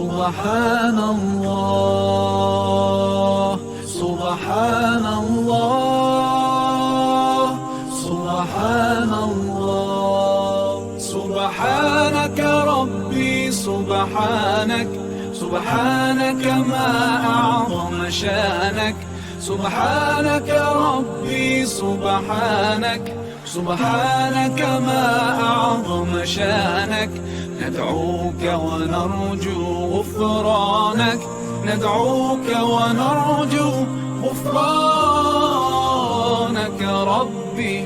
سبحان الله سبحان الله سبحان الله سبحانك ربي سبحانك سبحانك ما أعظم شانك سبحانك ربي سبحانك سبحانك ما أعظم شانك ندعوك ونرجو غفرانك ندعوك ونرجو غفرانك ربي.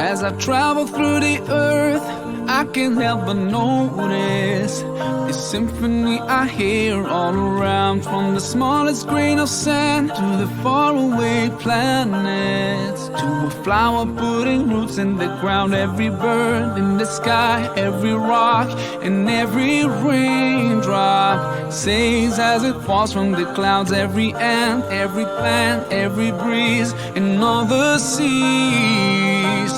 As I travel through the earth, I can't help but notice the symphony I hear all around, from the smallest grain of sand to the faraway planets, to a flower putting roots in the ground, every bird in the sky, every rock and every raindrop sings as it falls from the clouds, every ant, every plant, every breeze and all the seas.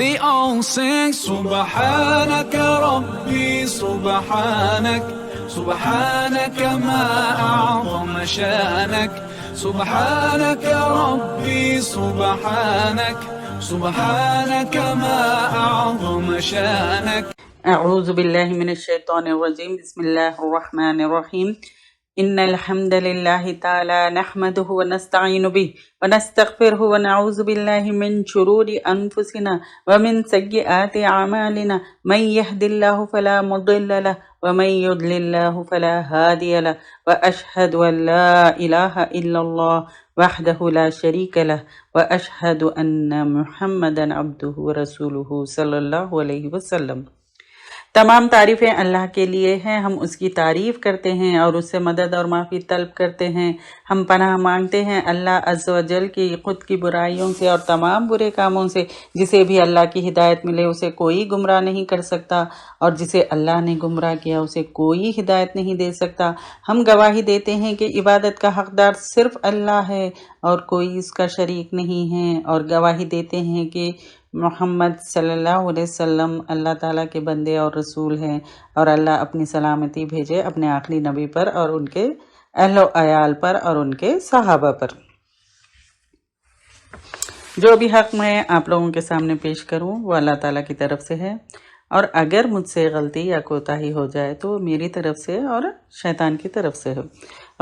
They all sing سبحانك ربي سبحانك سبحانك ما أعظم شانك سبحانك ربي سبحانك سبحانك ما أعظم شانك. اعوذ باللہ من الشیطان الرجیم. بسم اللہ الرحمن الرحیم. ان الحمد للہ تعالی نحمده ونستعین به ونستغفره ونعوذ باللہ من شرور انفسنا ومن سیئات اعمالنا من يهد الله فلا مضل له ومن يضلل الله فلا هادي له واشهد ان لا اله الا الله وحده لا شريك له واشهد ان محمدا عبده ورسوله صلی اللہ علیہ وسلم. تمام تعریفیں اللہ کے لیے ہیں. ہم اس کی تعریف کرتے ہیں اور اس سے مدد اور معافی طلب کرتے ہیں. ہم پناہ مانگتے ہیں اللہ عز و جل کی خود کی برائیوں سے اور تمام برے کاموں سے. جسے بھی اللہ کی ہدایت ملے اسے کوئی گمراہ نہیں کر سکتا، اور جسے اللہ نے گمراہ کیا اسے کوئی ہدایت نہیں دے سکتا. ہم گواہی دیتے ہیں کہ عبادت کا حقدار صرف اللہ ہے اور کوئی اس کا شریک نہیں ہے، اور گواہی دیتے ہیں کہ محمد صلی اللہ علیہ وسلم اللہ تعالیٰ کے بندے اور رسول ہیں، اور اللہ اپنی سلامتی بھیجے اپنے آخری نبی پر اور ان کے اہل و عیال پر اور ان کے صحابہ پر. جو بھی حق میں آپ لوگوں کے سامنے پیش کروں وہ اللہ تعالیٰ کی طرف سے ہے، اور اگر مجھ سے غلطی یا کوتاہی ہو جائے تو میری طرف سے اور شیطان کی طرف سے ہے.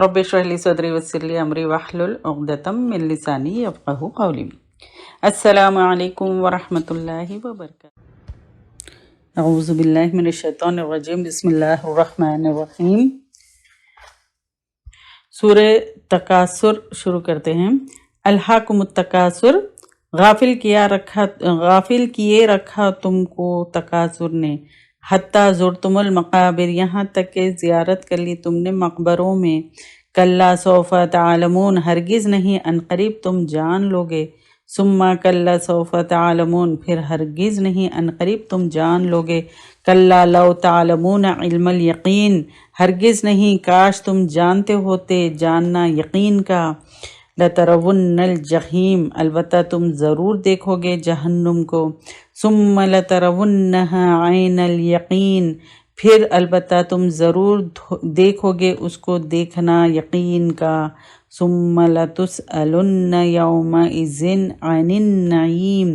رب اشرح لی صدری ویسر لی امری واحلل عقدۃ من لسانی یفقہوا قولی. السلام علیکم ورحمۃ اللہ وبرکاتہ. اعوذ باللہ من الشیطان الرجیم. بسم اللہ الرحمن الرحیم. سورہ تکاثر شروع کرتے ہیں. الہاکم التکاثر، غافل کیے رکھا تم کو تکاثر نے، حتیٰ زرتم المقابر، یہاں تک کہ زیارت کر لی تم نے مقبروں میں. کلا سوف تعلمون، ہرگز نہیں عنقریب تم جان لوگے. ثم کلا سوف تعلمون، پھر ہرگز نہیں عنقریب تم جان لوگے. کلا لو تعلمون علم الیقین، ہرگز نہیں کاش تم جانتے ہوتے جاننا یقین کا. لترون الجحیم، البتہ تم ضرور دیکھو گے جہنم کو. ثم لترونها عین الیقین، پھر البتہ تم ضرور دیکھو گے اس کو دیکھنا یقین کا. ثم لتسألن یومئذ عن النعیم،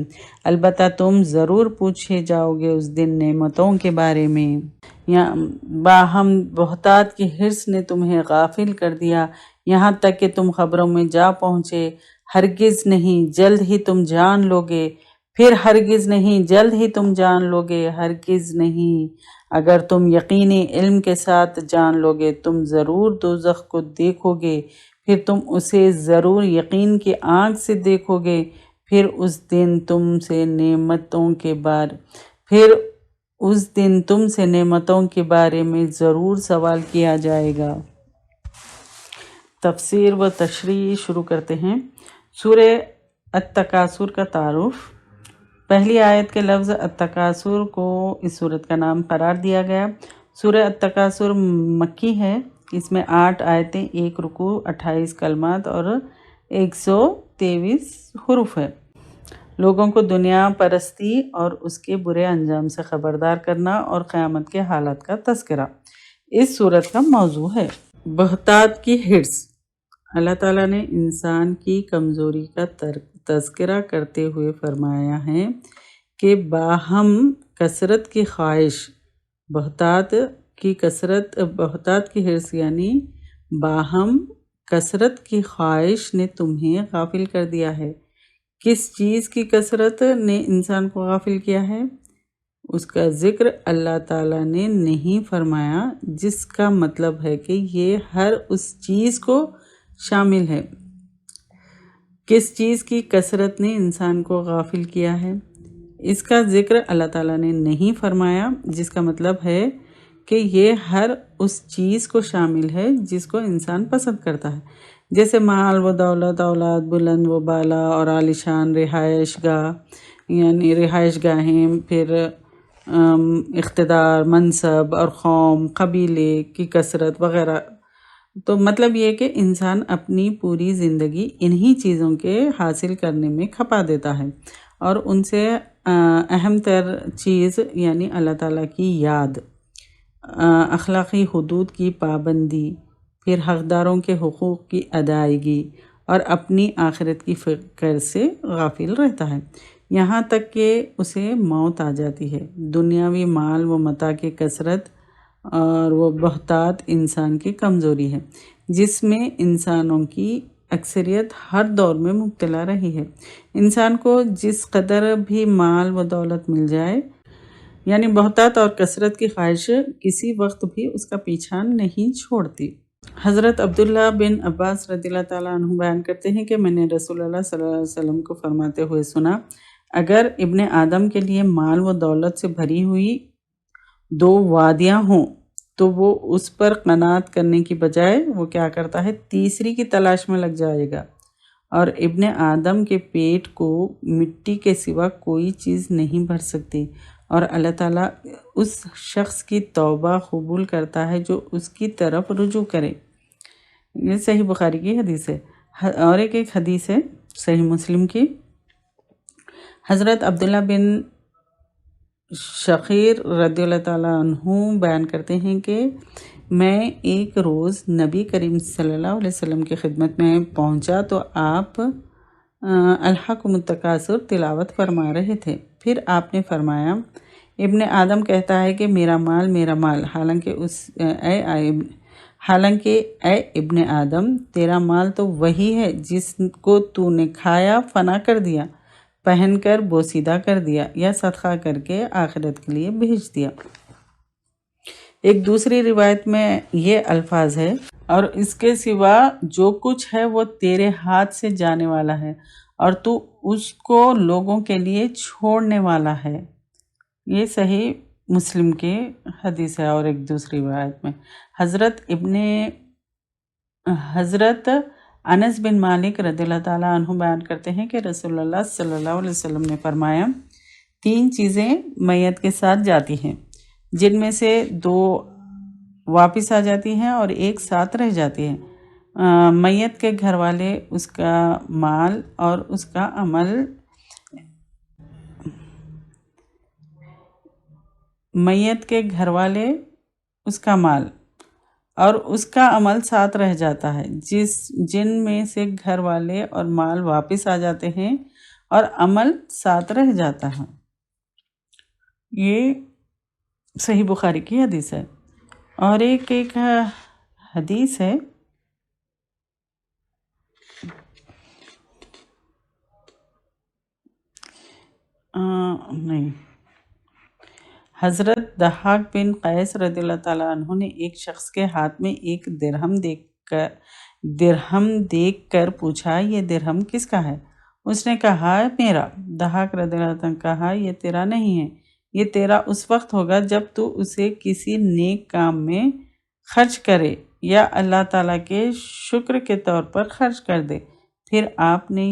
البتہ تم ضرور پوچھے جاؤ گے اس دن نعمتوں کے بارے میں. باہم بہتات کی حرص نے تمہیں غافل کر دیا، یہاں تک کہ تم خبروں میں جا پہنچے. ہرگز نہیں، جلد ہی تم جان لوگے. پھر ہرگز نہیں، جلد ہی تم جان لوگے. ہرگز نہیں، اگر تم یقینی علم کے ساتھ جان لوگے تم ضرور دوزخ کو دیکھو گے. پھر تم اسے ضرور یقین کی آنکھ سے دیکھو گے. پھر اس دن تم سے نعمتوں کے بارے میں ضرور سوال کیا جائے گا. تفسیر و تشریح شروع کرتے ہیں. سورہ التکاثر کا تعارف. پہلی آیت کے لفظ التکاثر کو اس سورت کا نام قرار دیا گیا. سورہ التکاثر مکی ہے. اس میں 8 آیتیں، 1 رکوع، 28 کلمات اور 123 حروف ہے. لوگوں کو دنیا پرستی اور اس کے برے انجام سے خبردار کرنا اور قیامت کے حالات کا تذکرہ. اس صورت کا موضوع ہے۔ بہتات کی حرص۔ اللہ تعالیٰ نے انسان کی کمزوری کا تذکرہ کرتے ہوئے فرمایا ہے کہ باہم کثرت کی خواہش، بہتات کی حرص یعنی باہم کثرت کی خواہش نے تمہیں غافل کر دیا ہے۔ کس چیز کی کثرت نے انسان کو غافل کیا ہے؟ اس کا ذکر اللہ تعالیٰ نے نہیں فرمایا، جس کا مطلب ہے کہ یہ ہر اس چیز کو شامل ہے۔ کس چیز کی کثرت نے انسان کو غافل کیا ہے؟ اس کا ذکر اللہ تعالیٰ نے نہیں فرمایا، جس کا مطلب ہے کہ یہ ہر اس چیز کو شامل ہے جس کو انسان پسند کرتا ہے، جیسے مال و دولت، اولاد، بلند و بالا اور عالیشان رہائش گاہ یعنی رہائش گاہیں، پھر اقتدار، منصب اور قوم، قبیلے کی کثرت وغیرہ۔ تو مطلب یہ کہ انسان اپنی پوری زندگی انہی چیزوں کے حاصل کرنے میں کھپا دیتا ہے، اور ان سے اہم تر چیز یعنی اللہ تعالیٰ کی یاد، اخلاقی حدود کی پابندی، پھر حقداروں کے حقوق کی ادائیگی اور اپنی آخرت کی فکر سے غافل رہتا ہے، یہاں تک کہ اسے موت آ جاتی ہے۔ دنیاوی مال و متاع کی کثرت اور وہ بہتات انسان کی کمزوری ہے، جس میں انسانوں کی اکثریت ہر دور میں مبتلا رہی ہے۔ انسان کو جس قدر بھی مال و دولت مل جائے، یعنی بہتات اور کثرت کی خواہش کسی وقت بھی اس کا پیچھا نہیں چھوڑتی۔ حضرت عبداللہ بن عباس رضی اللہ تعالیٰ عنہ بیان کرتے ہیں کہ میں نے رسول اللہ صلی اللہ علیہ وسلم کو فرماتے ہوئے سنا، اگر ابن آدم کے لیے مال و دولت سے بھری ہوئی 2 وادیاں ہوں تو وہ اس پر قناعت کرنے کی بجائے وہ کیا کرتا ہے، تیسری کی تلاش میں لگ جائے گا، اور ابن آدم کے پیٹ کو مٹی کے سوا کوئی چیز نہیں بھر سکتی، اور اللہ تعالیٰ اس شخص کی توبہ قبول کرتا ہے جو اس کی طرف رجوع کرے۔ یہ صحیح بخاری کی حدیث ہے۔ اور ایک حدیث ہے صحیح مسلم کی، حضرت عبداللہ بن شخیر رضی اللہ تعالیٰ عنہ بیان کرتے ہیں کہ میں ایک روز نبی کریم صلی اللہ علیہ وسلم کی خدمت میں پہنچا تو آپ الحاکم التکاثر تلاوت فرما رہے تھے۔ پھر آپ نے فرمایا، ابن آدم کہتا ہے کہ میرا مال میرا مال، حالانکہ اے ابن آدم، تیرا مال تو وہی ہے جس کو تو نے کھایا فنا کر دیا، پہن کر بوسیدہ کر دیا، یا صدقہ کر کے آخرت کے لیے بھیج دیا۔ ایک دوسری روایت میں یہ الفاظ ہے، اور اس کے سوا جو کچھ ہے وہ تیرے ہاتھ سے جانے والا ہے، اور تو اس کو لوگوں کے لیے چھوڑنے والا ہے۔ یہ صحیح مسلم کی حدیث ہے۔ اور ایک دوسری روایت میں حضرت انس بن مالک رضی اللہ تعالیٰ عنہ بیان کرتے ہیں کہ رسول اللہ صلی اللہ علیہ وسلم نے فرمایا، 3 چیزیں میت کے ساتھ جاتی ہیں، جن میں سے 2 واپس آ جاتی ہیں اور 1 ساتھ رہ جاتی ہے، میت کے گھر والے، اس کا مال اور اس کا عمل۔ میت کے گھر والے، اس کا مال اور اس کا عمل ساتھ رہ جاتا ہے، جن میں سے گھر والے اور مال واپس آ جاتے ہیں اور عمل ساتھ رہ جاتا ہے۔ یہ صحیح بخاری کی حدیث ہے۔ اور ایک حدیث ہے، حضرت ضحاک بن قیس رضی اللہ تعالیٰ عنہ نے ایک شخص کے ہاتھ میں ایک درہم دیکھ کر پوچھا، یہ درہم کس کا ہے؟ اس نے کہا، میرا۔ ضحاک رضی اللہ عنہ نے کہا، یہ تیرا نہیں ہے، یہ تیرا اس وقت ہوگا جب تو اسے کسی نیک کام میں خرچ کرے یا اللہ تعالیٰ کے شکر کے طور پر خرچ کر دے۔ پھر آپ نے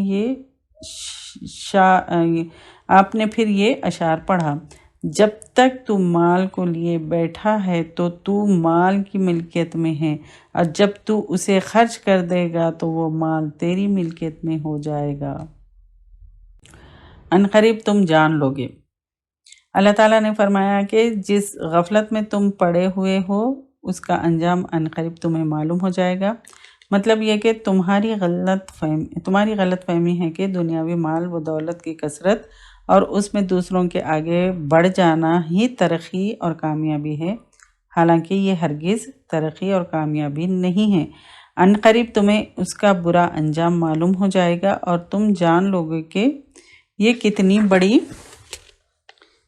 پھر یہ اشعار پڑھا، جب تک تو مال کو لیے بیٹھا ہے تو مال کی ملکیت میں ہے، اور جب تو اسے خرچ کر دے گا تو وہ مال تیری ملکیت میں ہو جائے گا۔ عنقریب تم جان لوگے۔ اللہ تعالیٰ نے فرمایا کہ جس غفلت میں تم پڑے ہوئے ہو اس کا انجام عنقریب تمہیں معلوم ہو جائے گا۔ مطلب یہ کہ تمہاری غلط فہمی ہے کہ دنیاوی مال و دولت کی کثرت اور اس میں دوسروں کے آگے بڑھ جانا ہی ترقی اور کامیابی ہے، حالانکہ یہ ہرگز ترقی اور کامیابی نہیں ہے۔ عنقریب تمہیں اس کا برا انجام معلوم ہو جائے گا اور تم جان لوگے کہ یہ کتنی بڑی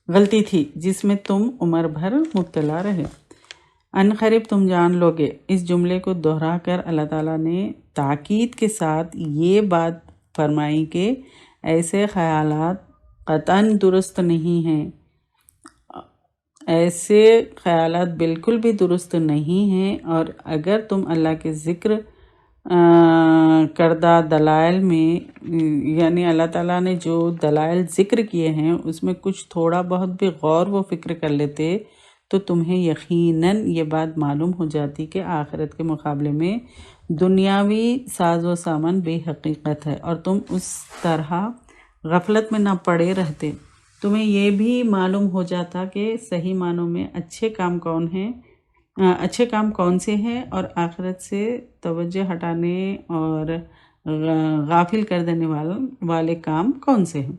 غلطی تھی جس میں تم عمر بھر مبتلا رہے۔ عنقریب تم جان لوگے، اس جملے کو دہرا کر اللہ تعالیٰ نے تاکید کے ساتھ یہ بات فرمائی کہ ایسے خیالات قطعاً درست نہیں ہیں، ایسے خیالات بالکل بھی درست نہیں ہیں، اور اگر تم اللہ کے ذکر کردہ دلائل میں یعنی اللہ تعالیٰ نے جو دلائل ذکر کیے ہیں اس میں کچھ تھوڑا بہت بھی غور و فکر کر لیتے تو تمہیں یقیناً یہ بات معلوم ہو جاتی کہ آخرت کے مقابلے میں دنیاوی ساز و سامان بے حقیقت ہے، اور تم اس طرح غفلت میں نہ پڑے رہتے۔ تمہیں یہ بھی معلوم ہو جاتا کہ صحیح معنوں میں اچھے کام کون سے ہیں اور آخرت سے توجہ ہٹانے اور غافل کر دینے والے کام کون سے ہیں۔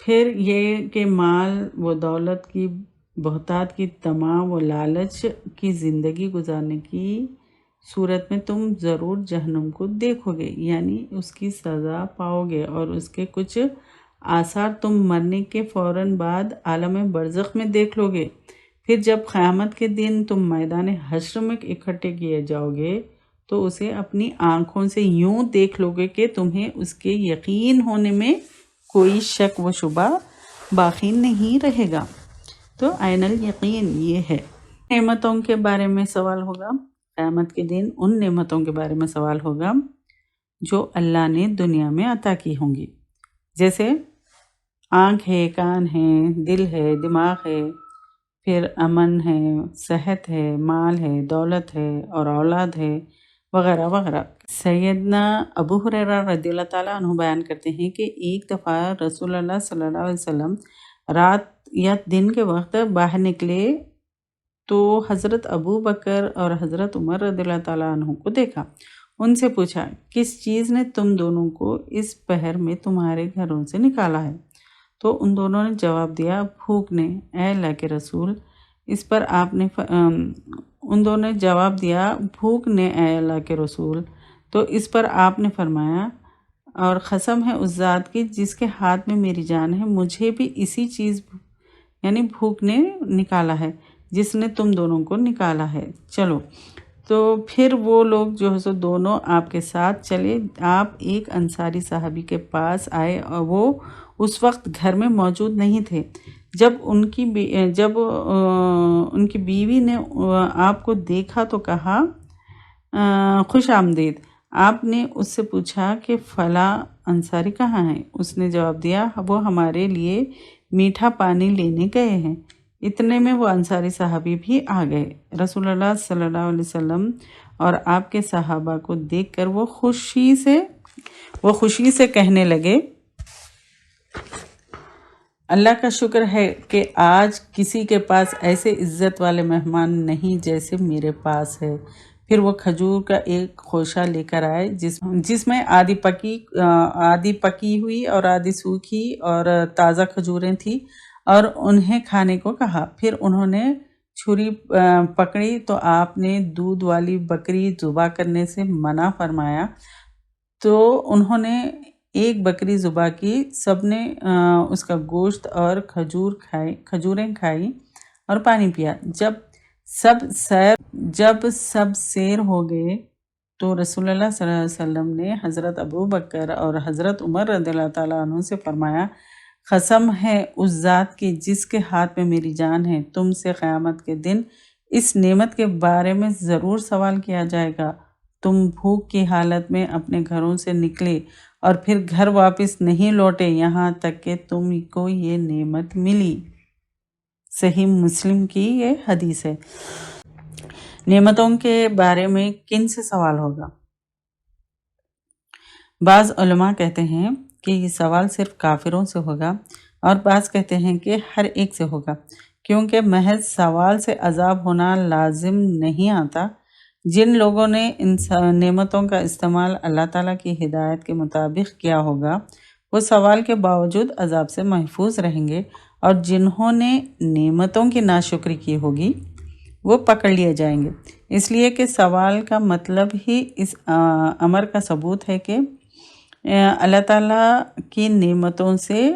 پھر یہ کہ مال و دولت کی بہتات کی طمع و لالچ کی زندگی گزارنے کی صورت میں تم ضرور جہنم کو دیکھو گے، یعنی اس کی سزا پاؤ گے، اور اس کے کچھ آثار تم مرنے کے فوراً بعد عالم برزخ میں دیکھ لو گے۔ پھر جب قیامت کے دن تم میدان حشر میں اکٹھے کیے جاؤ گے تو اسے اپنی آنکھوں سے یوں دیکھ لو گے کہ تمہیں اس کے یقین ہونے میں کوئی شک و شبہ باقی نہیں رہے گا۔ تو عین الیقین یہ ہے۔ نعمتوں کے بارے میں سوال ہوگا، قیامت کے دن ان نعمتوں کے بارے میں سوال ہوگا جو اللہ نے دنیا میں عطا کی ہوں گی، جیسے آنکھ ہے، کان ہے، دل ہے، دماغ ہے، پھر امن ہے، صحت ہے، مال ہے، دولت ہے اور اولاد ہے وغیرہ وغیرہ۔ سیدنا ابو ہریرہ رضی اللہ تعالیٰ عنہ بیان کرتے ہیں کہ ایک دفعہ رسول اللہ صلی اللہ علیہ وسلم رات یا دن کے وقت باہر نکلے تو حضرت ابو بکر اور حضرت عمر رضی اللہ تعالیٰ عنہ کو دیکھا۔ ان سے پوچھا، کس چیز نے تم دونوں کو اس پہر میں تمہارے گھروں سے نکالا ہے؟ تو ان دونوں نے جواب دیا، بھوک نے، اے اللہ کے رسول۔ اس پر آپ نے ان دونوں نے جواب دیا، بھوک نے اے اللہ کے رسول۔ تو اس پر آپ نے فرمایا، اور قسم ہے اس ذات کی جس کے ہاتھ میں میری جان ہے، مجھے بھی اسی چیز یعنی بھوک نے نکالا ہے جس نے تم دونوں کو نکالا ہے، چلو۔ تو پھر وہ لوگ جو ہے سو دونوں آپ کے ساتھ چلے۔ آپ ایک انصاری صحابی کے پاس آئے اور وہ اس وقت گھر میں موجود نہیں تھے۔ جب ان کی بیوی نے آپ کو دیکھا تو کہا، خوش آمدید۔ آپ نے اس سے پوچھا کہ فلاں انصاری کہاں ہیں؟ اس نے جواب دیا، وہ ہمارے لیے میٹھا پانی لینے گئے ہیں۔ اتنے میں وہ انصاری صحابی بھی آ گئے۔ رسول اللہ صلی اللہ علیہ وسلم اور آپ کے صحابہ کو دیکھ کر وہ خوشی سے کہنے لگے، اللہ کا شکر ہے کہ آج کسی کے پاس ایسے عزت والے مہمان نہیں جیسے میرے پاس ہے۔ پھر وہ کھجور کا ایک خوشہ لے کر آئے جس میں آدھی پکی ہوئی اور آدھی سوکھی اور تازہ کھجوریں تھیں، اور انہیں کھانے کو کہا۔ پھر انہوں نے چھری پکڑی تو آپ نے دودھ والی بکری ذبح کرنے سے منع فرمایا، تو انہوں نے ایک بکری ذبح کی، سب نے اس کا گوشت اور کھجوریں کھائی اور پانی پیا۔ جب سب سیر ہو گئے تو رسول اللہ صلی اللہ علیہ وسلم نے حضرت ابو بکر اور حضرت عمر رضی اللہ تعالیٰ عنہ سے فرمایا، قسم ہے اس ذات کی جس کے ہاتھ میں میری جان ہے، تم سے قیامت کے دن اس نعمت کے بارے میں ضرور سوال کیا جائے گا۔ تم بھوک کی حالت میں اپنے گھروں سے نکلے اور پھر گھر واپس نہیں لوٹے یہاں تک کہ تم کو یہ نعمت ملی۔ صحیح مسلم کی یہ حدیث ہے۔ نعمتوں کے بارے میں کن سے سوال ہوگا؟ بعض علماء کہتے ہیں کہ یہ سوال صرف کافروں سے ہوگا، اور بعض کہتے ہیں کہ ہر ایک سے ہوگا، کیونکہ محض سوال سے عذاب ہونا لازم نہیں آتا۔ جن لوگوں نے ان نعمتوں کا استعمال اللہ تعالیٰ کی ہدایت کے مطابق کیا ہوگا وہ سوال کے باوجود عذاب سے محفوظ رہیں گے، اور جنہوں نے نعمتوں کی ناشکری کی ہوگی وہ پکڑ لیے جائیں گے۔ اس لیے کہ سوال کا مطلب ہی اس امر کا ثبوت ہے کہ اللہ تعالیٰ کی نعمتوں سے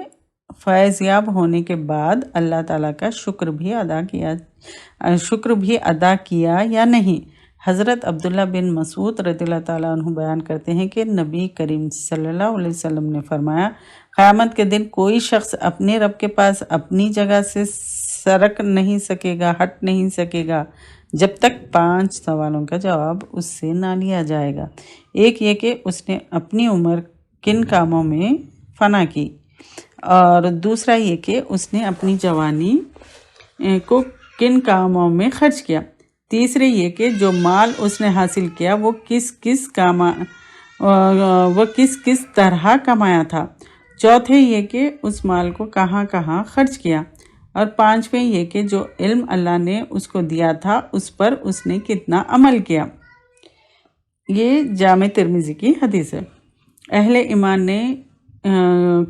فیض یاب ہونے کے بعد اللہ تعالیٰ کا شکر بھی ادا کیا یا نہیں۔ حضرت عبداللہ بن مسعود رضی اللہ تعالیٰ عنہ بیان کرتے ہیں کہ نبی کریم صلی اللہ علیہ وسلم نے فرمایا، قیامت کے دن کوئی شخص اپنے رب کے پاس اپنی جگہ سے سرک نہیں سکے گا، ہٹ نہیں سکے گا، جب تک 5 سوالوں کا جواب اس سے نہ لیا جائے گا۔ ایک یہ کہ اس نے اپنی عمر کن کاموں میں فنا کی، اور دوسرا یہ کہ اس نے اپنی جوانی کو کن کاموں میں خرچ کیا، تیسرے یہ کہ جو مال اس نے حاصل کیا وہ کس کس طرح کمایا تھا، چوتھے یہ کہ اس مال کو کہاں کہاں خرچ کیا، اور پانچویں یہ کہ جو علم اللہ نے اس کو دیا تھا اس پر اس نے کتنا عمل کیا۔ یہ جامع ترمذی کی حدیث ہے۔ اہل ایمان نے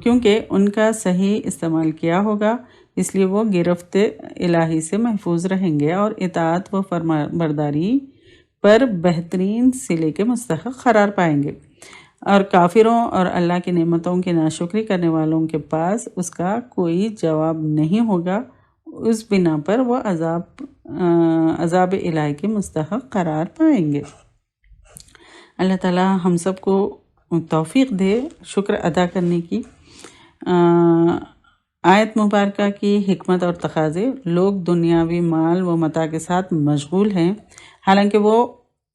کیونکہ ان کا صحیح استعمال کیا ہوگا اس لیے وہ گرفت الہی سے محفوظ رہیں گے اور اطاعت و فرمانبرداری پر بہترین صلے کے مستحق قرار پائیں گے، اور کافروں اور اللہ کی نعمتوں کی ناشکری کرنے والوں کے پاس اس کا کوئی جواب نہیں ہوگا، اس بنا پر وہ عذاب الہی کے مستحق قرار پائیں گے۔ اللہ تعالیٰ ہم سب کو توفیق دے شکر ادا کرنے کی۔ آیت مبارکہ کی حکمت اور تقاضے: لوگ دنیاوی مال و متاع کے ساتھ مشغول ہیں حالانکہ وہ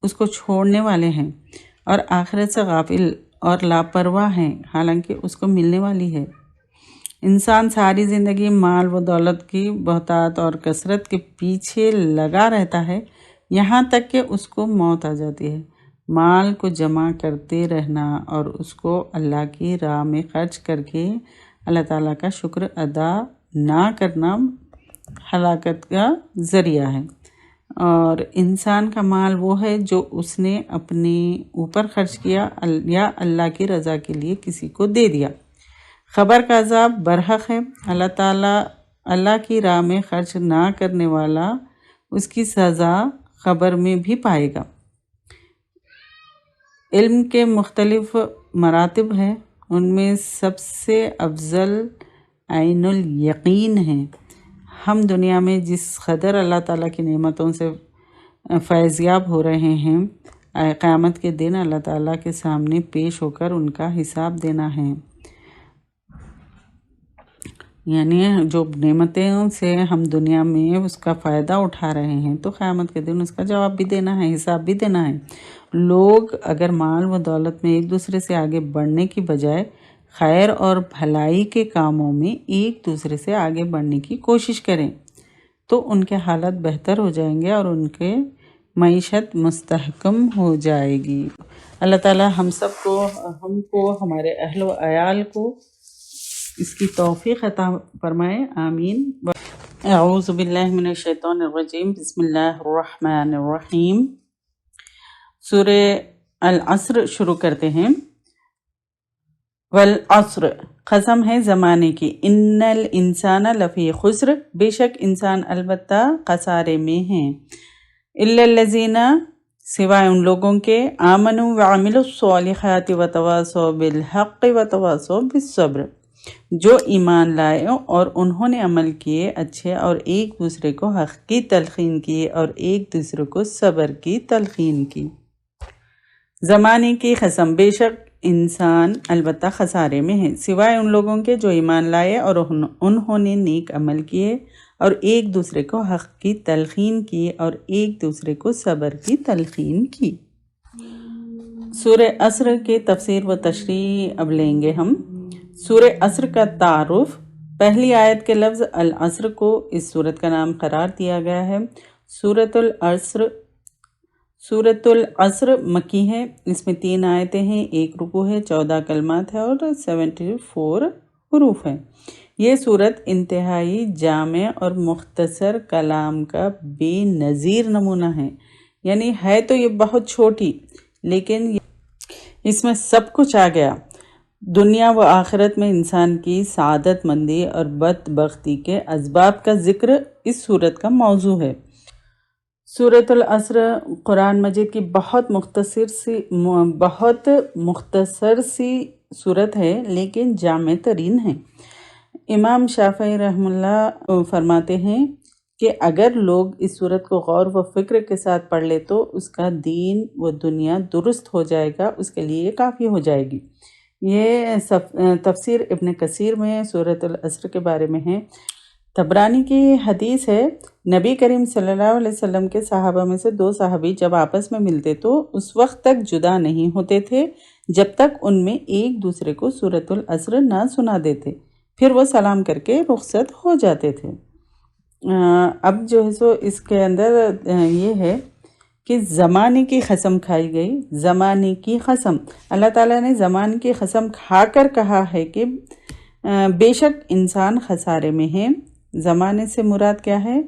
اس کو چھوڑنے والے ہیں، اور آخرت سے غافل اور لاپرواہ ہیں حالانکہ اس کو ملنے والی ہے۔ انسان ساری زندگی مال و دولت کی بہتات اور کثرت کے پیچھے لگا رہتا ہے یہاں تک کہ اس کو موت آ جاتی ہے۔ مال کو جمع کرتے رہنا اور اس کو اللہ کی راہ میں خرچ کر کے اللہ تعالیٰ کا شکر ادا نہ کرنا ہلاکت کا ذریعہ ہے، اور انسان کا مال وہ ہے جو اس نے اپنے اوپر خرچ کیا یا اللہ کی رضا کے لیے کسی کو دے دیا۔ خبر کا عذاب برحق ہے، اللہ کی راہ میں خرچ نہ کرنے والا اس کی سزا خبر میں بھی پائے گا۔ علم کے مختلف مراتب ہیں، ان میں سب سے افضل عین الیقین ہے۔ ہم دنیا میں جس قدر اللہ تعالیٰ کی نعمتوں سے فیضیاب ہو رہے ہیں، قیامت کے دن اللہ تعالیٰ کے سامنے پیش ہو کر ان کا حساب دینا ہے۔ یعنی جو نعمتوں سے ہم دنیا میں اس کا فائدہ اٹھا رہے ہیں تو قیامت کے دن اس کا جواب بھی دینا ہے، حساب بھی دینا ہے۔ لوگ اگر مال و دولت میں ایک دوسرے سے آگے بڑھنے کی بجائے خیر اور بھلائی کے کاموں میں ایک دوسرے سے آگے بڑھنے کی کوشش کریں تو ان کے حالات بہتر ہو جائیں گے اور ان کے معیشت مستحکم ہو جائے گی۔ اللہ تعالیٰ ہم کو ہمارے اہل و عیال کو اس کی توفیق عطا فرمائے، آمین۔ اعوذ باللہ من الشیطان الرجیم، بسم اللہ الرحمن الرحیم۔ سورہ العصر شروع کرتے ہیں۔ والعصر، قسم ہے زمانے کی، ان الانسان لفی خسر، بے شک انسان البتہ خسارے میں ہیں، الا الذین، سوائے ان لوگوں کے، آمنوا وعملوا الصالحات وتواصوا بالحق وتواصوا بالصبر، جو ایمان لائے اور انہوں نے عمل کیے اچھے اور ایک دوسرے کو حق کی تلقین کی اور ایک دوسرے کو صبر کی تلقین کی۔ زمانے کی قسم، بے شک انسان البتہ خسارے میں ہے، سوائے ان لوگوں کے جو ایمان لائے اور انہوں نے نیک عمل کیے اور ایک دوسرے کو حق کی تلقین کی اور ایک دوسرے کو صبر کی تلقین کی۔ سورہ عصر کے تفسیر و تشریح اب لیں گے ہم۔ سورہ عصر کا تعارف، پہلی آیت کے لفظ العصر کو اس سورت کا نام قرار دیا گیا ہے۔ سورۃ العصر مکی ہے، اس میں 3 آیتیں ہیں، 1 رکوع ہے، 14 کلمات ہے اور 74 حروف ہیں۔ یہ صورت انتہائی جامع اور مختصر کلام کا بے نظیر نمونہ ہے. یعنی ہے تو یہ بہت چھوٹی، لیکن اس میں سب کچھ آ گیا. دنیا و آخرت میں انسان کی سعادت مندی اور بدبختی کے اسباب کا ذکر اس صورت کا موضوع ہے. سورۃ العصر قرآن مجید کی بہت مختصر سی صورت ہے، لیکن جامع ترین ہے. امام شافعی رحم اللہ فرماتے ہیں کہ اگر لوگ اس صورت کو غور و فکر کے ساتھ پڑھ لے تو اس کا دین و دنیا درست ہو جائے گا، اس کے لیے کافی ہو جائے گی. یہ تفسیر ابن کثیر میں سورۃ العصر کے بارے میں ہے. طبرانی کی حدیث ہے، نبی کریم صلی اللہ علیہ وسلم کے صحابہ میں سے 2 صحابی جب آپس میں ملتے تو اس وقت تک جدا نہیں ہوتے تھے جب تک ان میں ایک دوسرے کو سورۃ العصر نہ سنا دیتے، پھر وہ سلام کر کے رخصت ہو جاتے تھے. اب جو ہے سو اس کے اندر یہ ہے کہ زمانے کی قسم کھائی گئی. زمانے کی قسم، اللہ تعالیٰ نے زمانے کی قسم کھا کر کہا ہے کہ بے شک انسان خسارے میں ہے. زمانے سے مراد کیا ہے؟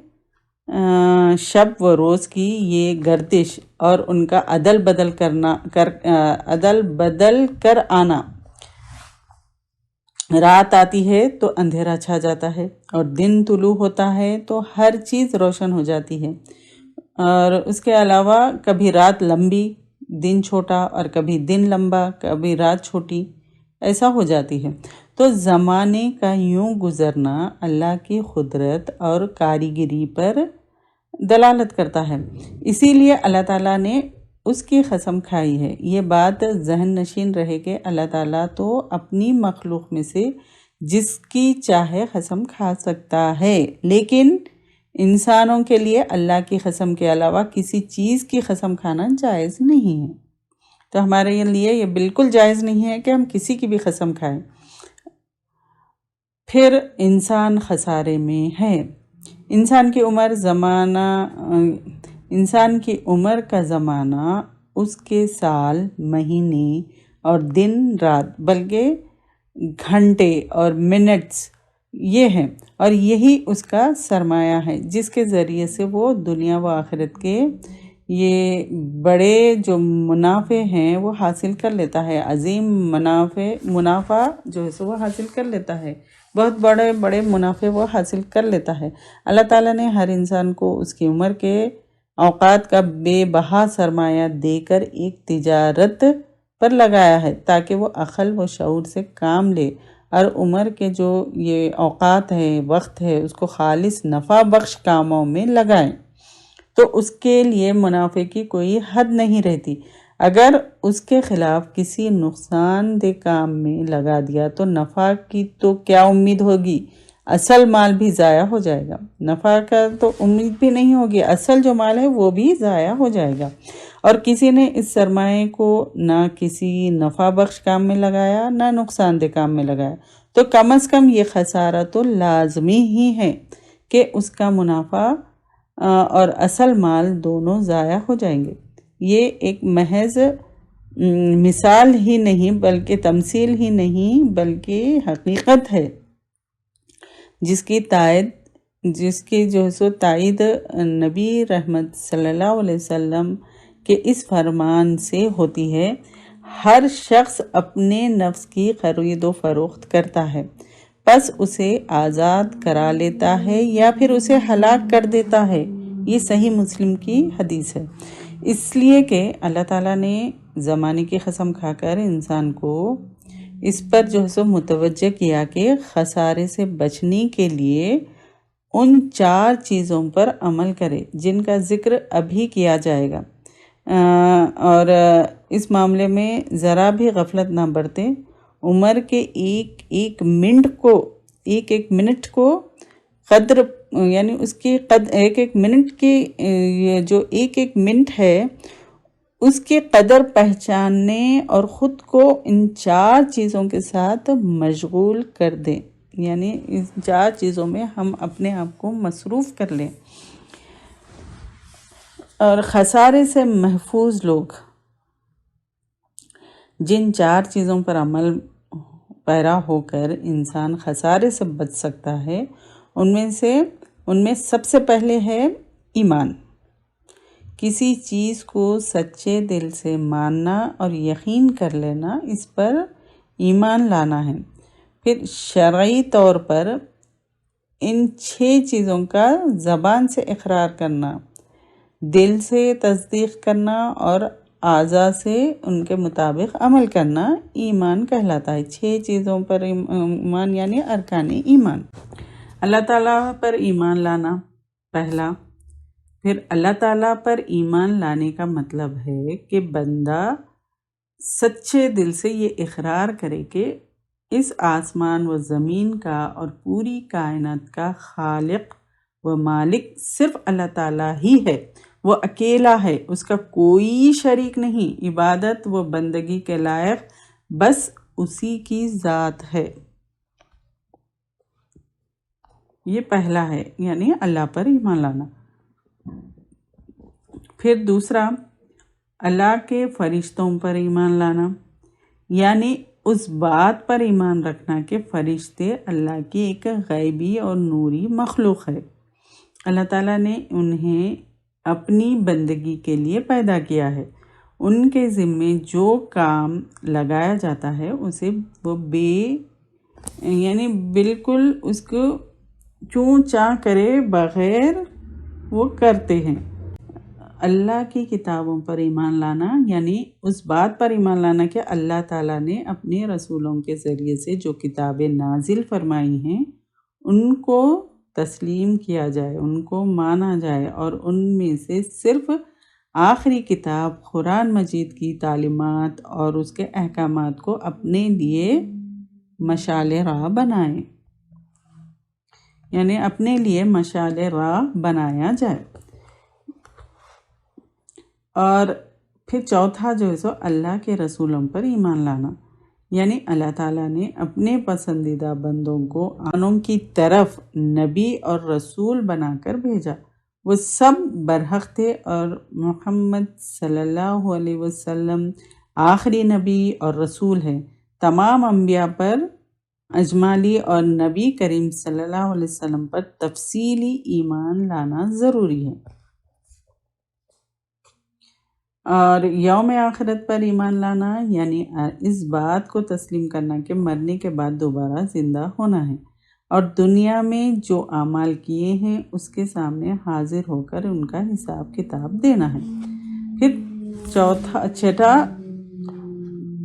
شب و روز کی یہ گردش اور ان کا عدل بدل کر آنا. رات آتی ہے تو اندھیرا چھا جاتا ہے، اور دن طلوع ہوتا ہے تو ہر چیز روشن ہو جاتی ہے. اور اس کے علاوہ کبھی رات لمبی، دن چھوٹا، اور کبھی دن لمبا، کبھی رات چھوٹی، ایسا ہو جاتی ہے. تو زمانے کا یوں گزرنا اللہ کی قدرت اور کاریگری پر دلالت کرتا ہے. اسی لیے اللہ تعالیٰ نے اس کی قسم کھائی ہے. یہ بات ذہن نشین رہے کہ اللہ تعالیٰ تو اپنی مخلوق میں سے جس کی چاہے قسم کھا سکتا ہے، لیکن انسانوں کے لیے اللہ کی قسم کے علاوہ کسی چیز کی قسم کھانا جائز نہیں ہے. تو ہمارے لیے یہ بالکل جائز نہیں ہے کہ ہم کسی کی بھی قسم کھائیں. پھر انسان خسارے میں ہے. انسان کی عمر کا زمانہ اس کے سال، مہینے اور دن رات، بلکہ گھنٹے اور منٹس یہ ہیں، اور یہی اس کا سرمایہ ہے جس کے ذریعے سے وہ دنیا و آخرت کے یہ بڑے جو منافع ہیں وہ حاصل کر لیتا ہے. عظیم منافع جو ہے سو وہ حاصل کر لیتا ہے. بہت بڑے بڑے منافع وہ حاصل کر لیتا ہے. اللہ تعالیٰ نے ہر انسان کو اس کی عمر کے اوقات کا بے بہا سرمایہ دے کر ایک تجارت پر لگایا ہے تاکہ وہ عقل و شعور سے کام لے اور عمر کے جو یہ اوقات ہے، وقت ہے، اس کو خالص نفع بخش کاموں میں لگائیں. تو اس کے لیے منافع کی کوئی حد نہیں رہتی. اگر اس کے خلاف کسی نقصان دہ کام میں لگا دیا تو نفع کی تو کیا امید ہوگی؟ اصل مال بھی ضائع ہو جائے گا. نفع کا تو امید بھی نہیں ہوگی، اصل جو مال ہے وہ بھی ضائع ہو جائے گا. اور کسی نے اس سرمایہ کو نہ کسی نفع بخش کام میں لگایا نہ نقصان دہ کام میں لگایا، تو کم از کم یہ خسارہ تو لازمی ہی ہے کہ اس کا منافع اور اصل مال دونوں ضائع ہو جائیں گے. یہ ایک محض مثال ہی نہیں بلکہ تمثیل ہی نہیں بلکہ حقیقت ہے جس کی جو ہے سو تائید نبی رحمت صلی اللہ علیہ وسلم کے اس فرمان سے ہوتی ہے. ہر شخص اپنے نفس کی خرید و فروخت کرتا ہے، پس اسے آزاد کرا لیتا ہے یا پھر اسے ہلاک کر دیتا ہے. یہ صحیح مسلم کی حدیث ہے. اس لیے کہ اللہ تعالیٰ نے زمانے کی قسم کھا کر انسان کو اس پر جو ہے سو متوجہ کیا کہ خسارے سے بچنے کے لیے ان 4 چیزوں پر عمل کرے جن کا ذکر ابھی کیا جائے گا، اور اس معاملے میں ذرا بھی غفلت نہ برتے. عمر کے ایک منٹ کو قدر، یعنی اس کی ایک منٹ کی جو ایک منٹ ہے اس کی قدر پہچاننے اور خود کو ان 4 چیزوں کے ساتھ مشغول کر دیں. یعنی ان 4 چیزوں میں ہم اپنے آپ کو مصروف کر لیں. اور خسارے سے محفوظ لوگ جن 4 چیزوں پر پیرا ہو کر انسان خسارے سے بچ سکتا ہے، ان میں سب سے پہلے ہے ایمان۔ کسی چیز کو سچے دل سے ماننا اور یقین کر لینا، اس پر ایمان لانا ہے۔ پھر شرعی طور پر ان 6 چیزوں کا زبان سے اقرار کرنا، دل سے تصدیق کرنا اور اعضاء سے ان کے مطابق عمل کرنا ایمان کہلاتا ہے۔ 6 چیزوں پر ایمان یعنی ارکان ایمان۔ اللہ تعالیٰ پر ایمان لانا پہلا۔ پھر اللہ تعالیٰ پر ایمان لانے کا مطلب ہے کہ بندہ سچے دل سے یہ اقرار کرے کہ اس آسمان و زمین کا اور پوری کائنات کا خالق و مالک صرف اللہ تعالیٰ ہی ہے، وہ اکیلا ہے، اس کا کوئی شریک نہیں، عبادت و بندگی کے لائق بس اسی کی ذات ہے۔ یہ پہلا ہے، یعنی اللہ پر ایمان لانا۔ پھر دوسرا، اللہ کے فرشتوں پر ایمان لانا، یعنی اس بات پر ایمان رکھنا کہ فرشتے اللہ کی ایک غیبی اور نوری مخلوق ہے۔ اللہ تعالیٰ نے انہیں اپنی بندگی کے لیے پیدا کیا ہے، ان کے ذمے جو کام لگایا جاتا ہے اسے وہ یعنی بالکل اس کو چوں چاں کرے بغیر وہ کرتے ہیں۔ اللہ کی کتابوں پر ایمان لانا، یعنی اس بات پر ایمان لانا کہ اللہ تعالیٰ نے اپنے رسولوں کے ذریعے سے جو کتابیں نازل فرمائی ہیں ان کو تسلیم کیا جائے، ان کو مانا جائے، اور ان میں سے صرف آخری کتاب قرآن مجید کی تعلیمات اور اس کے احکامات کو اپنے لیے مشعل راہ بنائیں، یعنی اپنے لیے مشعل راہ بنایا جائے۔ اور پھر چوتھا جو ہے سو اللہ کے رسولوں پر ایمان لانا، یعنی اللہ تعالیٰ نے اپنے پسندیدہ بندوں کو انوں کی طرف نبی اور رسول بنا کر بھیجا، وہ سب برحق تھے، اور محمد صلی اللہ علیہ وسلم آخری نبی اور رسول ہیں۔ تمام انبیاء پر اجمالی اور نبی کریم صلی اللہ علیہ وسلم پر تفصیلی ایمان لانا ضروری ہے۔ اور یوم آخرت پر ایمان لانا، یعنی اس بات کو تسلیم کرنا کہ مرنے کے بعد دوبارہ زندہ ہونا ہے، اور دنیا میں جو اعمال کیے ہیں اس کے سامنے حاضر ہو کر ان کا حساب کتاب دینا ہے۔ پھر چھٹا،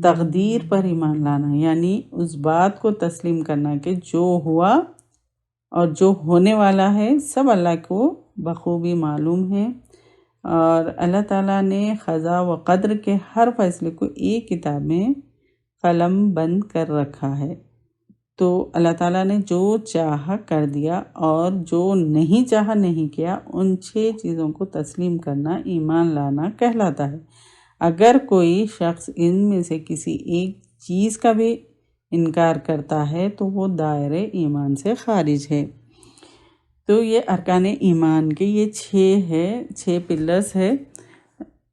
تقدیر پر ایمان لانا، یعنی اس بات کو تسلیم کرنا کہ جو ہوا اور جو ہونے والا ہے سب اللہ کو بخوبی معلوم ہے، اور اللہ تعالیٰ نے قضا و قدر کے ہر فیصلے کو ایک کتاب میں قلم بند کر رکھا ہے۔ تو اللہ تعالیٰ نے جو چاہا کر دیا اور جو نہیں چاہا نہیں کیا، ان 6 چیزوں کو تسلیم کرنا ایمان لانا کہلاتا ہے۔ اگر کوئی شخص ان میں سے کسی ایک چیز کا بھی انکار کرتا ہے تو وہ دائرۂ ایمان سے خارج ہے۔ تو یہ ارکان ایمان کے یہ 6 پلرز ہے۔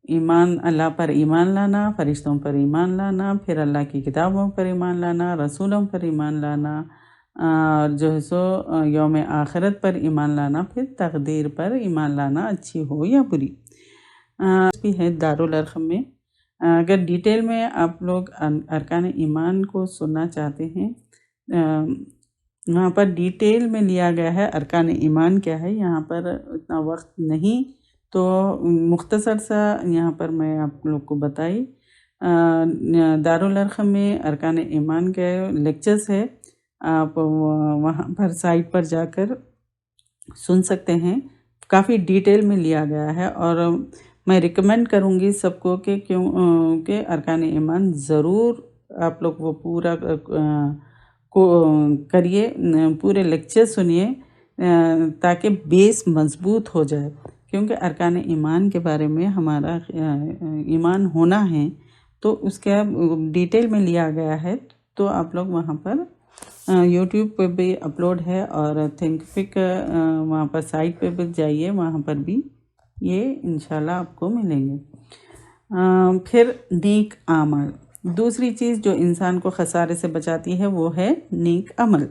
ایمان، اللہ پر ایمان لانا، فرشتوں پر ایمان لانا، پھر اللہ کی کتابوں پر ایمان لانا، رسولوں پر ایمان لانا، اور جو ہے سو یوم آخرت پر ایمان لانا، پھر تقدیر پر ایمان لانا، اچھی ہو یا بری۔ بھی ہے دارالارقم میں۔ اگر ڈیٹیل میں آپ لوگ ارکان ایمان کو سننا چاہتے ہیں، وہاں پر ڈیٹیل میں لیا گیا ہے ارکان ایمان کیا ہے، یہاں پر اتنا وقت نہیں تو مختصر سا یہاں پر میں آپ لوگ کو بتائی۔ دارالارقم میں ارکان ایمان کے لیکچرز ہے، آپ وہاں پر سائٹ پر جا کر سن سکتے ہیں، کافی ڈیٹیل میں لیا گیا ہے، اور میں ریکمینڈ کروں گی سب کو کہ ارکان ایمان ضرور آپ لوگ وہ پورا کریے، پورے لیکچر سنیے تاکہ بیس مضبوط ہو جائے، کیونکہ ارکان ایمان کے بارے میں ہمارا ایمان ہونا ہے تو اس کا ڈیٹیل میں لیا گیا ہے۔ تو آپ لوگ وہاں پر یوٹیوب پہ بھی اپلوڈ ہے، اور تھنکفک وہاں پر سائٹ پہ بھی جائیے، وہاں پر بھی یہ انشاءاللہ آپ کو ملیں گے۔ پھر نیک اعمال، دوسری چیز جو انسان کو خسارے سے بچاتی ہے وہ ہے نیک عمل۔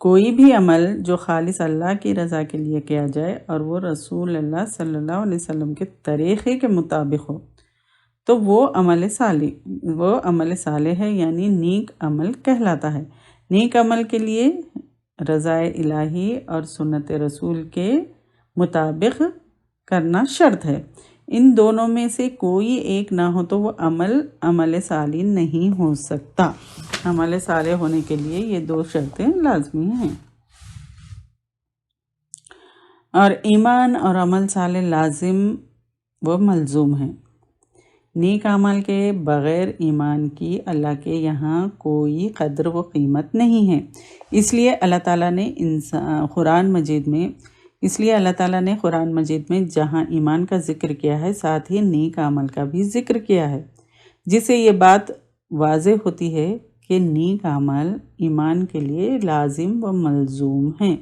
کوئی بھی عمل جو خالص اللہ کی رضا کے لیے کیا جائے اور وہ رسول اللہ صلی اللہ علیہ وسلم کے طریقے کے مطابق ہو تو وہ عمل صالح ہے، یعنی نیک عمل کہلاتا ہے۔ نیک عمل کے لیے رضا الہی اور سنت رسول کے مطابق کرنا شرط ہے۔ ان دونوں میں سے کوئی ایک نہ ہو تو وہ عمل صالح نہیں ہو سکتا۔ عمل صالح ہونے کے لیے یہ دو شرطیں لازمی ہیں، اور ایمان اور عمل صالح لازم و ملزوم ہیں۔ نیک عمل کے بغیر ایمان کی اللہ کے یہاں کوئی قدر و قیمت نہیں ہے۔ اس لیے اللہ تعالیٰ نے قرآن مجید میں جہاں ایمان کا ذکر کیا ہے ساتھ ہی نیک عمل کا بھی ذکر کیا ہے، جس سے یہ بات واضح ہوتی ہے کہ نیک عمل ایمان کے لیے لازم و ملزوم ہیں۔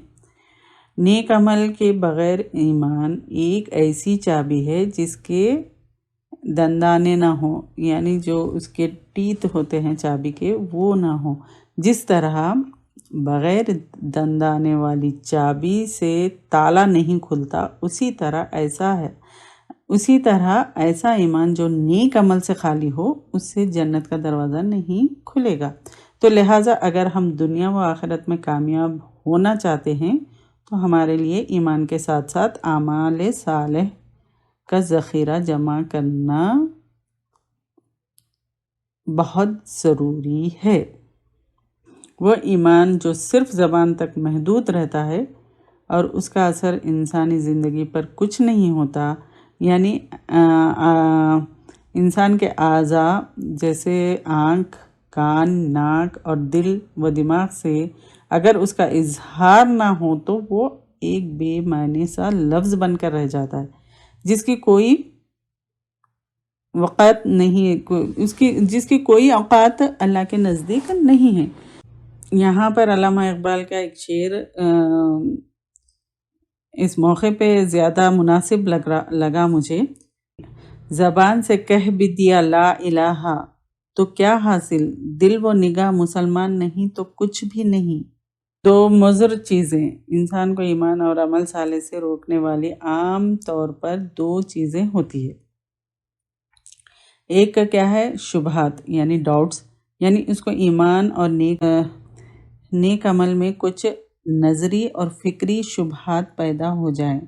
نیک عمل کے بغیر ایمان ایک ایسی چابی ہے جس کے دندانے نہ ہوں، یعنی جو اس کے ٹیت ہوتے ہیں چابی کے وہ نہ ہوں۔ جس طرح بغیر دندانے والی چابی سے تالا نہیں کھلتا، اسی طرح ایسا ایمان جو نیک عمل سے خالی ہو اس سے جنت کا دروازہ نہیں کھلے گا۔ تو لہٰذا اگر ہم دنیا و آخرت میں کامیاب ہونا چاہتے ہیں تو ہمارے لیے ایمان کے ساتھ ساتھ اعمال صالح کا ذخیرہ جمع کرنا بہت ضروری ہے۔ وہ ایمان جو صرف زبان تک محدود رہتا ہے اور اس کا اثر انسانی زندگی پر کچھ نہیں ہوتا، یعنی انسان کے اعضاء جیسے آنکھ، کان، ناک اور دل و دماغ سے اگر اس کا اظہار نہ ہو تو وہ ایک بے معنی سا لفظ بن کر رہ جاتا ہے، جس کی کوئی وقت نہیں، جس کی کوئی اوقات اللہ کے نزدیک نہیں ہے۔ یہاں پر علامہ اقبال کا ایک شعر اس موقع پہ زیادہ مناسب لگا مجھے۔ زبان سے کہہ بھی دیا لا الہ تو کیا حاصل، دل و نگاہ مسلمان نہیں تو کچھ بھی نہیں۔ دو مضر چیزیں انسان کو ایمان اور عمل صالح سے روکنے والی عام طور پر دو چیزیں ہوتی ہے۔ ایک کا کیا ہے؟ شبہات یعنی ڈاؤٹس، یعنی اس کو ایمان اور نیک عمل میں کچھ نظری اور فکری شبہات پیدا ہو جائیں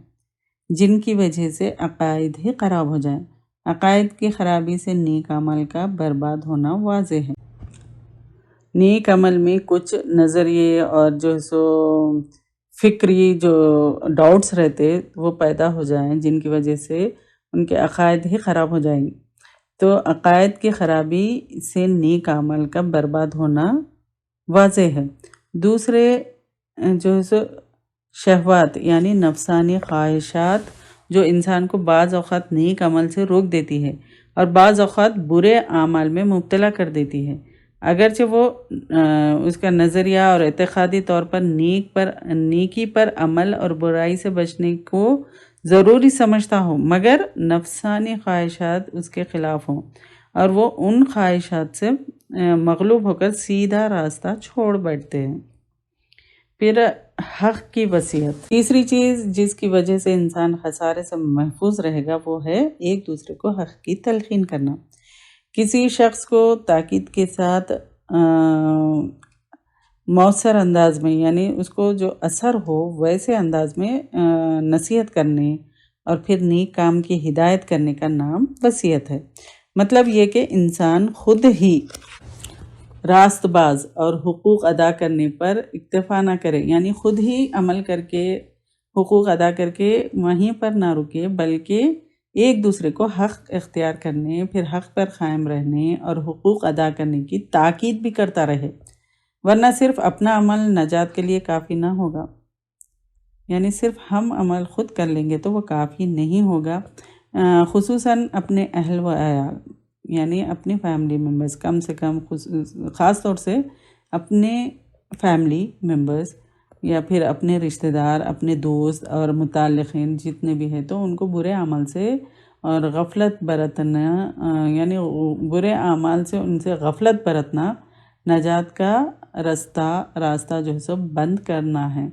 جن کی وجہ سے عقائد ہی خراب ہو جائیں۔ عقائد کی خرابی سے نیک عمل کا برباد ہونا واضح ہے۔ نیک عمل میں کچھ نظریے اور جو فکری جو ڈاؤٹس رہتے وہ پیدا ہو جائیں جن کی وجہ سے ان کے عقائد ہی خراب ہو جائیں، تو عقائد کی خرابی سے نیک عمل کا برباد ہونا واضح ہے۔ دوسرے جو شہوات یعنی نفسانی خواہشات جو انسان کو بعض اوقات نیک عمل سے روک دیتی ہے اور بعض اوقات برے اعمال میں مبتلا کر دیتی ہے، اگرچہ وہ اس کا نظریہ اور اعتقادی طور پر نیکی پر عمل اور برائی سے بچنے کو ضروری سمجھتا ہو، مگر نفسانی خواہشات اس کے خلاف ہوں اور وہ ان خواہشات سے مغلوب ہو کر سیدھا راستہ چھوڑ بیٹھتے ہیں۔ پھر حق کی وصیت، تیسری چیز جس کی وجہ سے انسان خسارے سے محفوظ رہے گا وہ ہے ایک دوسرے کو حق کی تلقین کرنا۔ کسی شخص کو تاکید کے ساتھ مؤثر انداز میں، یعنی اس کو جو اثر ہو ویسے انداز میں نصیحت کرنے اور پھر نیک کام کی ہدایت کرنے کا نام وصیت ہے۔ مطلب یہ کہ انسان خود ہی راست باز اور حقوق ادا کرنے پر اکتفا نہ کرے، یعنی خود ہی عمل کر کے حقوق ادا کر کے وہیں پر نہ رکے، بلکہ ایک دوسرے کو حق اختیار کرنے، پھر حق پر قائم رہنے اور حقوق ادا کرنے کی تاکید بھی کرتا رہے، ورنہ صرف اپنا عمل نجات کے لیے کافی نہ ہوگا، یعنی صرف ہم عمل خود کر لیں گے تو وہ کافی نہیں ہوگا۔ خصوصاً اپنے اہل و عیال یعنی اپنے فیملی ممبرز، کم سے کم خاص طور سے اپنے فیملی ممبرز یا پھر اپنے رشتہ دار، اپنے دوست اور متعلقین جتنے بھی ہیں تو ان کو برے عمل سے اور غفلت برتنا یعنی برے اعمال سے ان سے غفلت برتنا نجات کا راستہ جو ہے سو بند کرنا ہے.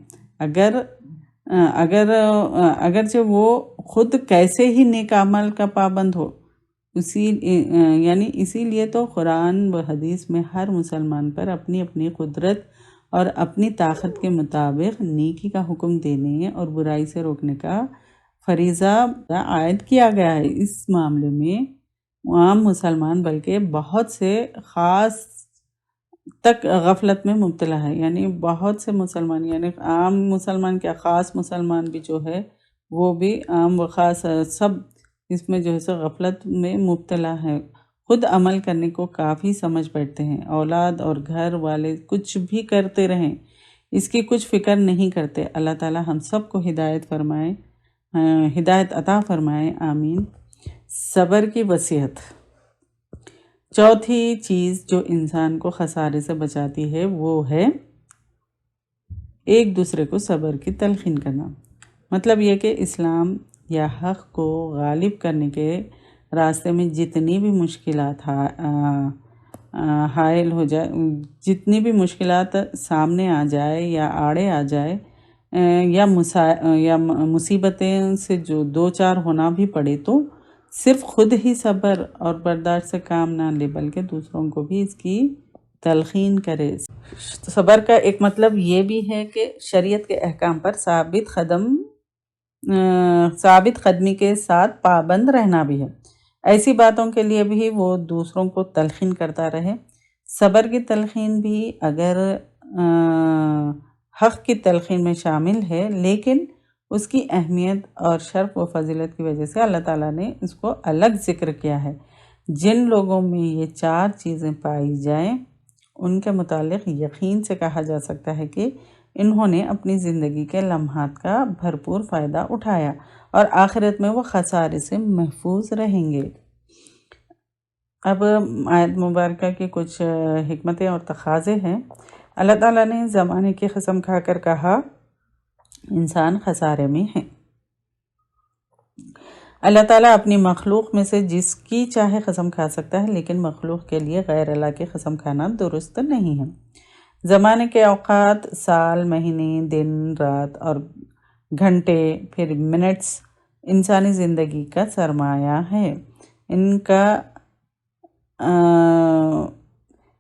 اگرچہ وہ خود کیسے ہی نیک اعمال کا پابند ہو، اسی لیے تو قرآن و حدیث میں ہر مسلمان پر اپنی اپنی قدرت اور اپنی طاقت کے مطابق نیکی کا حکم دینے اور برائی سے روکنے کا فریضہ عائد کیا گیا ہے. اس معاملے میں عام مسلمان بلکہ بہت سے خاص تک غفلت میں مبتلا ہے. یعنی بہت سے مسلمان، یعنی عام مسلمان کیا، خاص مسلمان بھی جو ہے وہ بھی عام و خاص سب اس میں جو ہے سو غفلت میں مبتلا ہے. خود عمل کرنے کو کافی سمجھ بیٹھتے ہیں، اولاد اور گھر والے کچھ بھی کرتے رہیں اس کی کچھ فکر نہیں کرتے. اللہ تعالی ہم سب کو ہدایت عطا فرمائے، آمین. صبر کی وصیت. چوتھی چیز جو انسان کو خسارے سے بچاتی ہے وہ ہے ایک دوسرے کو صبر کی تلقین کرنا. مطلب یہ کہ اسلام یا حق کو غالب کرنے کے راستے میں جتنی بھی مشکلات حائل ہو جائے، جتنی بھی مشکلات سامنے آ جائے یا آڑے آ جائے یا مصیبتیں سے جو دو چار ہونا بھی پڑے، تو صرف خود ہی صبر اور برداشت سے کام نہ لے بلکہ دوسروں کو بھی اس کی تلقین کرے. صبر کا ایک مطلب یہ بھی ہے کہ شریعت کے احکام پر ثابت قدمی کے ساتھ پابند رہنا بھی ہے. ایسی باتوں کے لیے بھی وہ دوسروں کو تلقین کرتا رہے. صبر کی تلقین بھی اگر حق کی تلقین میں شامل ہے، لیکن اس کی اہمیت اور شرف و فضیلت کی وجہ سے اللہ تعالیٰ نے اس کو الگ ذکر کیا ہے. جن لوگوں میں یہ چار چیزیں پائی جائیں ان کے متعلق یقین سے کہا جا سکتا ہے کہ انہوں نے اپنی زندگی کے لمحات کا بھرپور فائدہ اٹھایا اور آخرت میں وہ خسارے سے محفوظ رہیں گے. اب آیت مبارکہ کی کچھ حکمتیں اور تقاضے ہیں. اللہ تعالیٰ نے زمانے کی قسم کھا کر کہا انسان خسارے میں ہے. اللہ تعالیٰ اپنی مخلوق میں سے جس کی چاہے قسم کھا سکتا ہے، لیکن مخلوق کے لیے غیر اللہ کی قسم کھانا درست نہیں ہے. زمانے کے اوقات، سال، مہینے، دن، رات اور گھنٹے پھر منٹس انسانی زندگی کا سرمایہ ہے.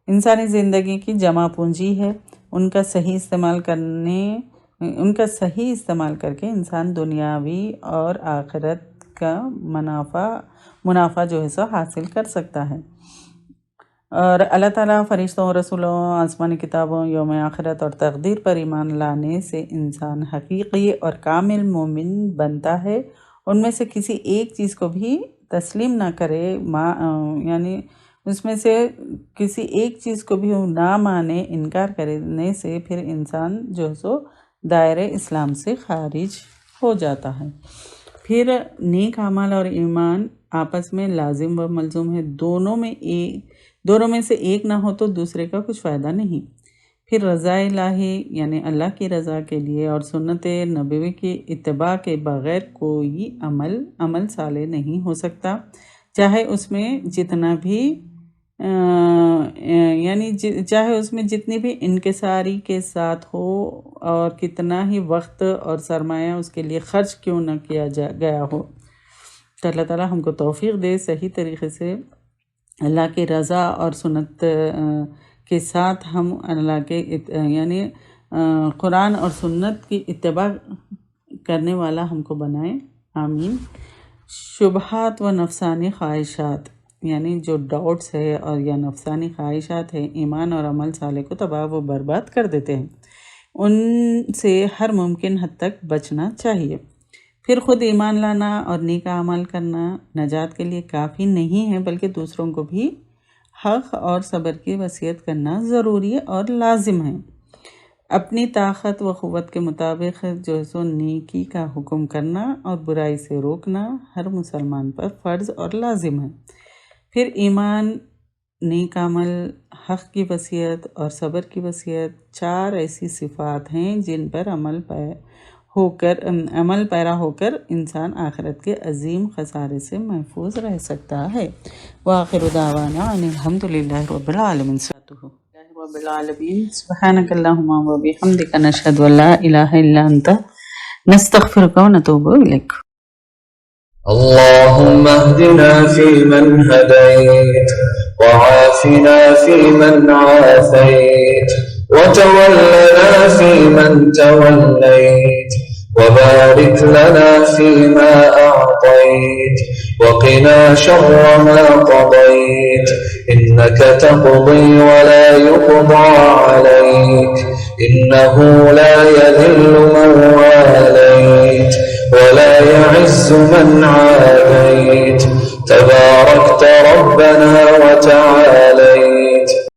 انسانی زندگی کی جمع پونجی ہے. ان کا صحیح استعمال کر کے انسان دنیاوی اور آخرت کا منافع جو ہے سو حاصل کر سکتا ہے. اور اللہ تعالیٰ فرشتوں، رسولوں، آسمانی کتابوں، یوم آخرت اور تقدیر پر ایمان لانے سے انسان حقیقی اور کامل مومن بنتا ہے. ان میں سے کسی ایک چیز کو بھی تسلیم نہ کرے، یعنی اس میں سے کسی ایک چیز کو بھی نہ مانے، انکار کرنے سے پھر انسان جو ہے سو دائرہ اسلام سے خارج ہو جاتا ہے. پھر نیک اعمال اور ایمان آپس میں لازم و ملزوم ہے. دونوں میں سے ایک نہ ہو تو دوسرے کا کچھ فائدہ نہیں. پھر رضا الہی یعنی اللہ کی رضا کے لیے اور سنت نبوی کی اتباع کے بغیر کوئی عمل صالح نہیں ہو سکتا، چاہے اس میں جتنی بھی انکساری کے ساتھ ہو اور کتنا ہی وقت اور سرمایہ اس کے لیے خرچ کیوں نہ کیا گیا ہو. تو اللہ تعالیٰ ہم کو توفیق دے صحیح طریقے سے اللہ کی رضا اور سنت کے ساتھ ہم اللہ کے یعنی قرآن اور سنت کی اتباع کرنے والا ہم کو بنائے، آمین. شبہات و نفسانی خواہشات یعنی جو ڈاؤٹس ہے اور یا نفسانی خواہشات ہے، ایمان اور عمل صالح کو تباہ و برباد کر دیتے ہیں. ان سے ہر ممکن حد تک بچنا چاہیے. پھر خود ایمان لانا اور نیک عمل کرنا نجات کے لیے کافی نہیں ہے، بلکہ دوسروں کو بھی حق اور صبر کی وصیت کرنا ضروری اور لازم ہے. اپنی طاقت و قوت کے مطابق جو ہے سو نیکی کا حکم کرنا اور برائی سے روکنا ہر مسلمان پر فرض اور لازم ہے. پھر ایمان، نیک عمل، حق کی وصیت اور صبر کی وصیت چار ایسی صفات ہیں جن پر عمل ہو کر عمل پیرا ہو کر انسان آخرت کے عظیم خسارے سے محفوظ رہ سکتا ہے۔ وآخر دعوانا ان الحمد للہ رب العالمین۔ رب العالمین سبحانک اللہم و بحمدک نشہد ان لا الہ الا انت نستغفرک و نتوب الیک۔ اللهم اهدنا فيمن هديت وعافنا فيمن عافيت وتولنا فيمن توليت وبارك لنا فيما أعطيت وقنا شر ما قضيت إنك تقضي ولا يقضى عليك إنه لا يذل من واليت ولا يعز من عاديت تباركت ربنا وتعاليت